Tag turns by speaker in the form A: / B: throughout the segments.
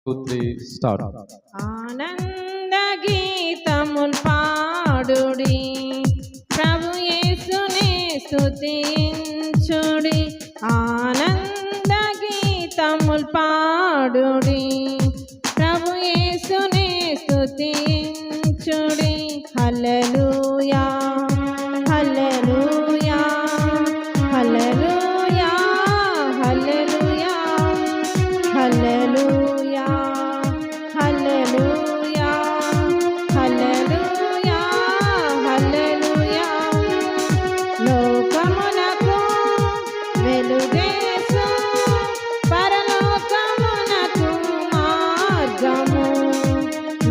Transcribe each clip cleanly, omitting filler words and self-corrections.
A: 2, 3 start.
B: ఆనంద గీతముల్ పాడుడి, ప్రభు యేసునే స్తుతించుడి. ఆనంద గీతముల్ పాడుడి, ప్రభు యేసునే స్తుతించుడి. హల్లెలూయా హల్లెలూయా హల్లెలూయా హల్లెలూయా హల్లెలూయా హల్లెలూయా హల్లెలూయా హల్లెలూయా. లోకమునకు వెలుగేసు, పరలోకమునకు మార్గము.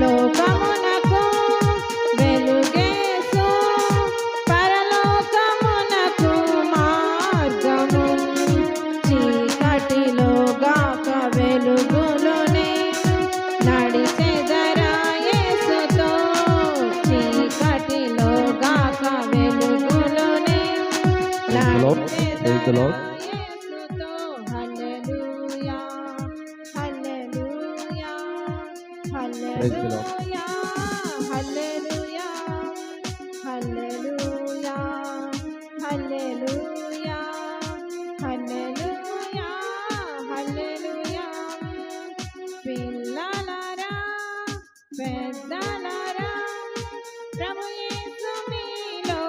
B: లోకమునకు వెలుగేసు, పరలోకమునకు మార్గము. చీకటిలో గాక వెలుగులోనే నడిచెదరా యేసుతో. చీకటిలో గాక వెలుగులోనే నడిచెదరా యేసుతో. హల్లెలూయా హల్లెలూయా హల్లెలూయా హల్లెలూయా హల్లెలూయా హల్లెలూయా హల్లెలూయా హల్లెలూయా. పిల్లలారా పెద్దలారా, ప్రభు యేసు మీలో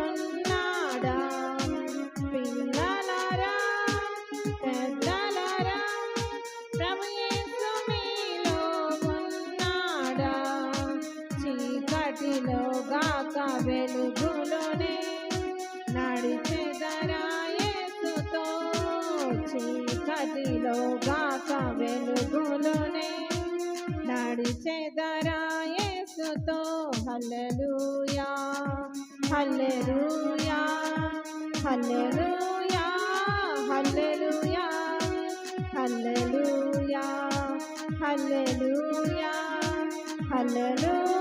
B: ఉన్నాడా? పిల్లలారా పెద్దలారా, ప్రభు యేసు మీలో ఉన్నాడా? చీకటిలో గాక వెలుగులోనే నడిచెదరా యేసుతో. చీకటిలో గాక వెలుగులోనే నడిచెదరా యేసుతో. హల్లెలూయా హల్లెలూయా హల్లెలూయా హల్లెలూయా హల్లెలూయా హల్లెలూయా హల్లెలూయా.